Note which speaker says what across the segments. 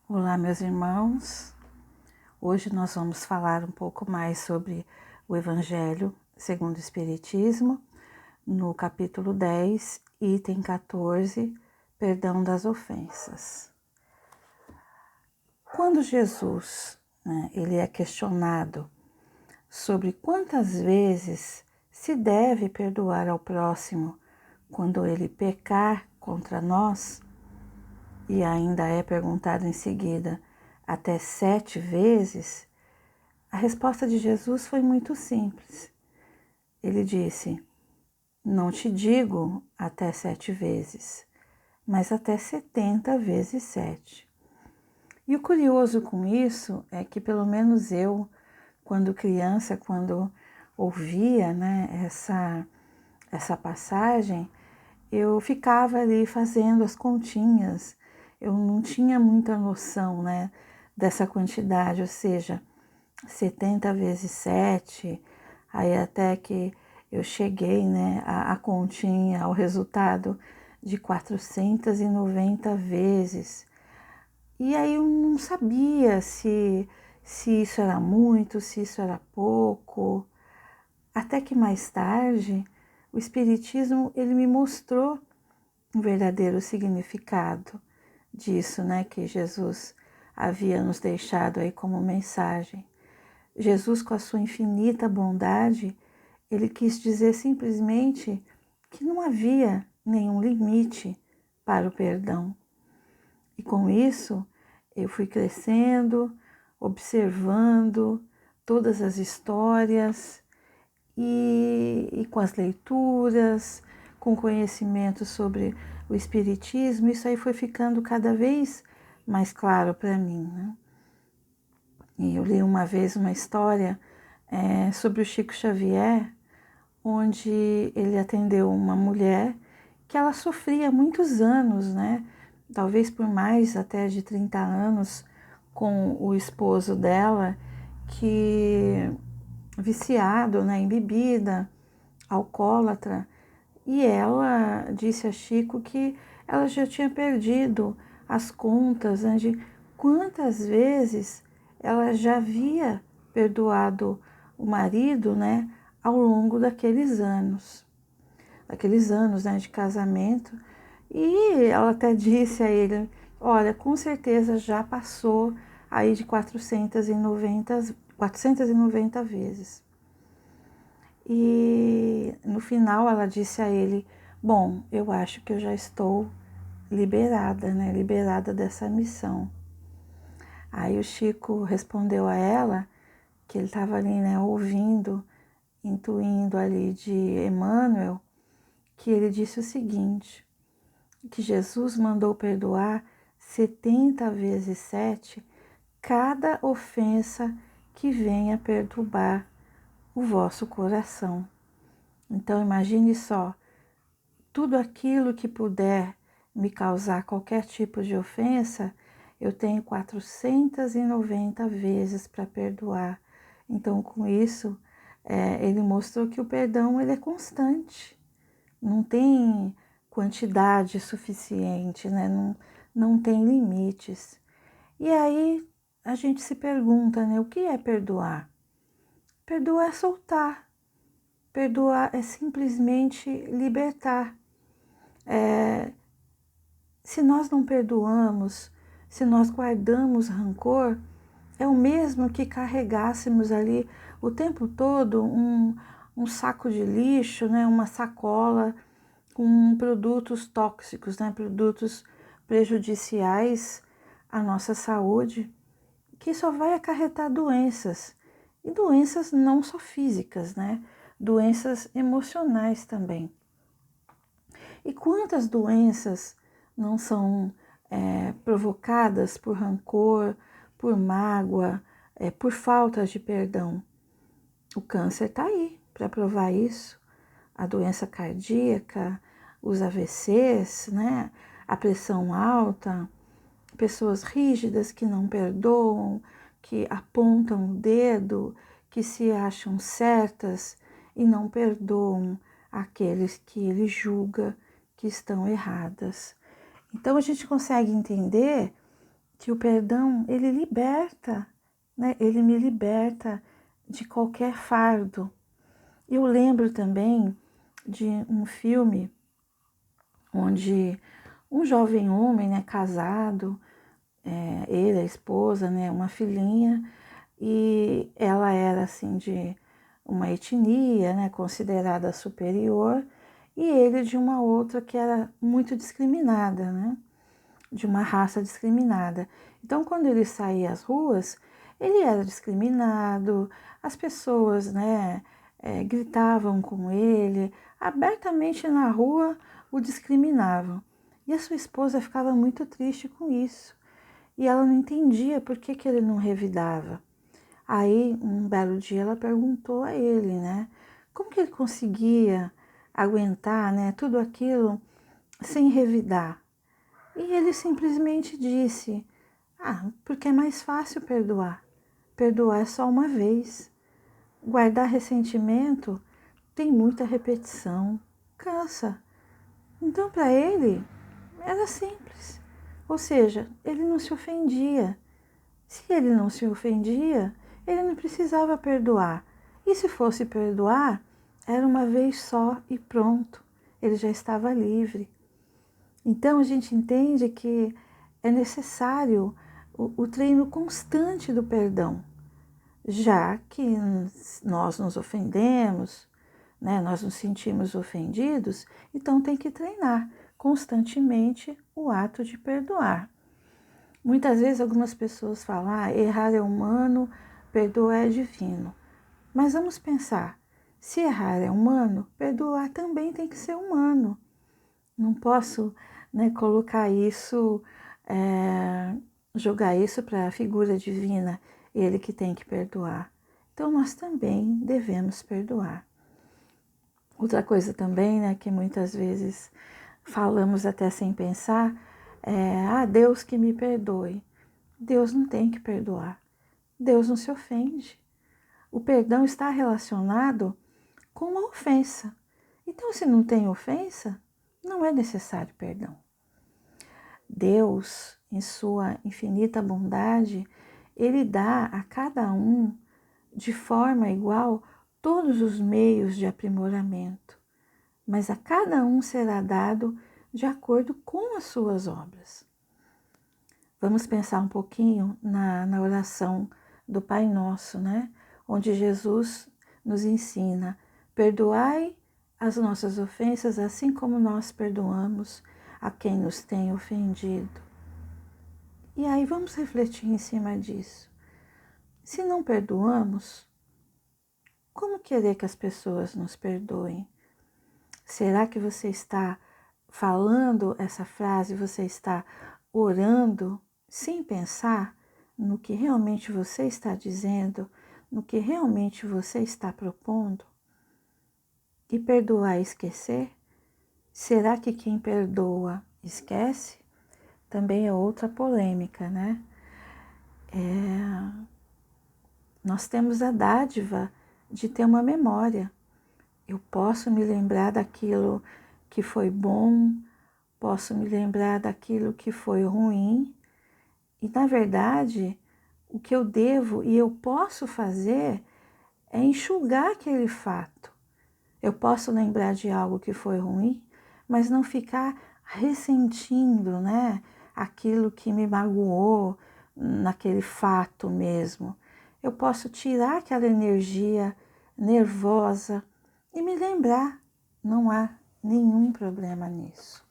Speaker 1: Olá, meus irmãos. Hoje nós vamos falar um pouco mais sobre o Evangelho segundo o Espiritismo, no capítulo 10, item 14, perdão das ofensas. Quando Jesus, ele é questionado sobre quantas vezes se deve perdoar ao próximo quando ele pecar contra nós, e ainda é perguntado em seguida, até 7 vezes, a resposta de Jesus foi muito simples. Ele disse: não te digo até 7 vezes, mas até 70 vezes 7. E o curioso com isso é que, pelo menos eu, quando criança, quando ouvia essa passagem, eu ficava ali fazendo as continhas. Eu não tinha muita noção dessa quantidade, ou seja, 70 vezes 7, aí até que eu cheguei à continha, ao resultado de 490 vezes. E aí eu não sabia se isso era muito, se isso era pouco, até que mais tarde o Espiritismo ele me mostrou o verdadeiro significado disso, que Jesus havia nos deixado aí como mensagem. Jesus, com a sua infinita bondade, ele quis dizer simplesmente que não havia nenhum limite para o perdão. E com isso, eu fui crescendo, observando todas as histórias e com as leituras, com conhecimento sobre o Espiritismo, isso aí foi ficando cada vez mais claro para mim, E eu li uma vez uma história sobre o Chico Xavier, onde ele atendeu uma mulher que ela sofria muitos anos, talvez por mais até de 30 anos, com o esposo dela, que viciado em bebida, alcoólatra, e ela disse a Chico que ela já tinha perdido as contas de quantas vezes ela já havia perdoado o marido, ao longo daqueles anos de casamento. E ela até disse a ele: olha, com certeza já passou aí de 490 vezes. E no final ela disse a ele: bom, eu acho que eu já estou liberada, liberada dessa missão. Aí o Chico respondeu a ela que ele estava ali, ouvindo, intuindo ali de Emmanuel, que ele disse o seguinte, que Jesus mandou perdoar 70 vezes 7 cada ofensa que venha perturbar o vosso coração. Então imagine só, tudo aquilo que puder me causar qualquer tipo de ofensa, eu tenho 490 vezes para perdoar. Então com isso, ele mostrou que o perdão ele é constante, não tem quantidade suficiente, não tem limites. E aí a gente se pergunta, o que é perdoar? Perdoar é soltar. Perdoar é simplesmente libertar. Se nós não perdoamos, se nós guardamos rancor, é o mesmo que carregássemos ali o tempo todo um saco de lixo, uma sacola com produtos tóxicos, produtos prejudiciais à nossa saúde, que só vai acarretar doenças. E doenças não só físicas, doenças emocionais também. E quantas doenças não são provocadas por rancor, por mágoa, por falta de perdão? O câncer está aí para provar isso. A doença cardíaca, os AVCs, a pressão alta, pessoas rígidas que não perdoam, que apontam o dedo, que se acham certas e não perdoam aqueles que ele julga que estão erradas. Então a gente consegue entender que o perdão, ele liberta, né? Ele me liberta de qualquer fardo. Eu lembro também de um filme onde um jovem homem, né, casado, ele, a esposa, né, uma filhinha, e ela era assim de uma etnia, né, considerada superior, e ele de uma outra que era muito discriminada, né, de uma raça discriminada. Então, quando ele saía às ruas, ele era discriminado, as pessoas, né, gritavam com ele, abertamente na rua o discriminavam. E a sua esposa ficava muito triste com isso. E ela não entendia por que ele não revidava. Aí, um belo dia, ela perguntou a ele, né, como que ele conseguia aguentar, né, tudo aquilo sem revidar. E ele simplesmente disse: porque é mais fácil perdoar. Perdoar é só uma vez. Guardar ressentimento tem muita repetição, cansa. Então, para ele, era simples. Ou seja, ele não se ofendia. Se ele não se ofendia, ele não precisava perdoar. E se fosse perdoar, era uma vez só e pronto. Ele já estava livre. Então a gente entende que é necessário o treino constante do perdão, já que nós nos ofendemos, né, nós nos sentimos ofendidos, então tem que treinar constantemente o ato de perdoar. Muitas vezes algumas pessoas falam, errar é humano, perdoar é divino. Mas vamos pensar, se errar é humano, perdoar também tem que ser humano. Não posso, né, colocar isso, jogar isso para a figura divina, ele que tem que perdoar. Então nós também devemos perdoar. Outra coisa também, né, que muitas vezes falamos até sem pensar, Deus que me perdoe. Deus não tem que perdoar. Deus não se ofende. O perdão está relacionado com a ofensa. Então, se não tem ofensa, não é necessário perdão. Deus, em sua infinita bondade, ele dá a cada um, de forma igual, todos os meios de aprimoramento, mas a cada um será dado de acordo com as suas obras. Vamos pensar um pouquinho na oração do Pai Nosso, né? Onde Jesus nos ensina: perdoai as nossas ofensas, assim como nós perdoamos a quem nos tem ofendido. E aí vamos refletir em cima disso. Se não perdoamos, como querer que as pessoas nos perdoem? Será que você está falando essa frase, você está orando sem pensar no que realmente você está dizendo, no que realmente você está propondo? E perdoar e esquecer? Será que quem perdoa esquece? Também é outra polêmica, né? Nós temos a dádiva de ter uma memória. Eu posso me lembrar daquilo que foi bom, posso me lembrar daquilo que foi ruim. E, na verdade, o que eu devo e eu posso fazer é enxugar aquele fato. Eu posso lembrar de algo que foi ruim, mas não ficar ressentindo, né, aquilo que me magoou naquele fato mesmo. Eu posso tirar aquela energia nervosa e me lembrar, não há nenhum problema nisso.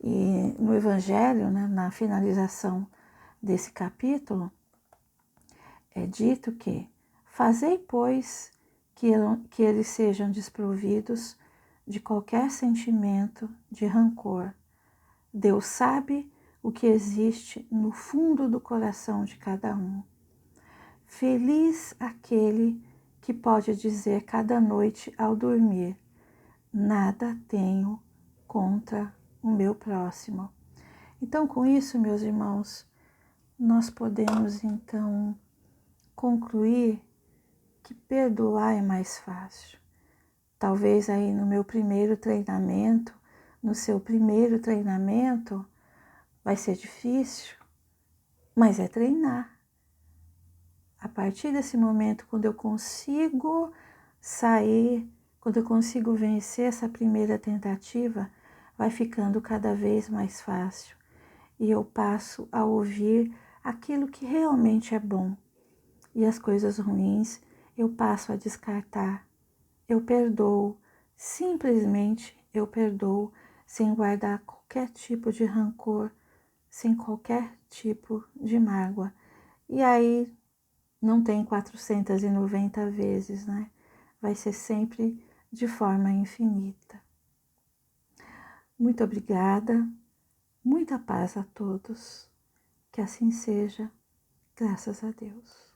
Speaker 1: E no Evangelho, né, na finalização desse capítulo, é dito que fazei, pois, que eles sejam desprovidos de qualquer sentimento de rancor. Deus sabe o que existe no fundo do coração de cada um. Feliz aquele que pode dizer cada noite ao dormir: nada tenho contra o meu próximo. Então, com isso, meus irmãos, nós podemos então concluir que perdoar é mais fácil. Talvez aí no meu primeiro treinamento, no seu primeiro treinamento, vai ser difícil, mas é treinar. A partir desse momento, quando eu consigo sair, quando eu consigo vencer essa primeira tentativa, vai ficando cada vez mais fácil. E eu passo a ouvir aquilo que realmente é bom. E as coisas ruins eu passo a descartar. Eu perdoo, simplesmente eu perdoo, sem guardar qualquer tipo de rancor, sem qualquer tipo de mágoa. E aí não tem 490 vezes, né? Vai ser sempre de forma infinita. Muito obrigada, muita paz a todos. Que assim seja, graças a Deus.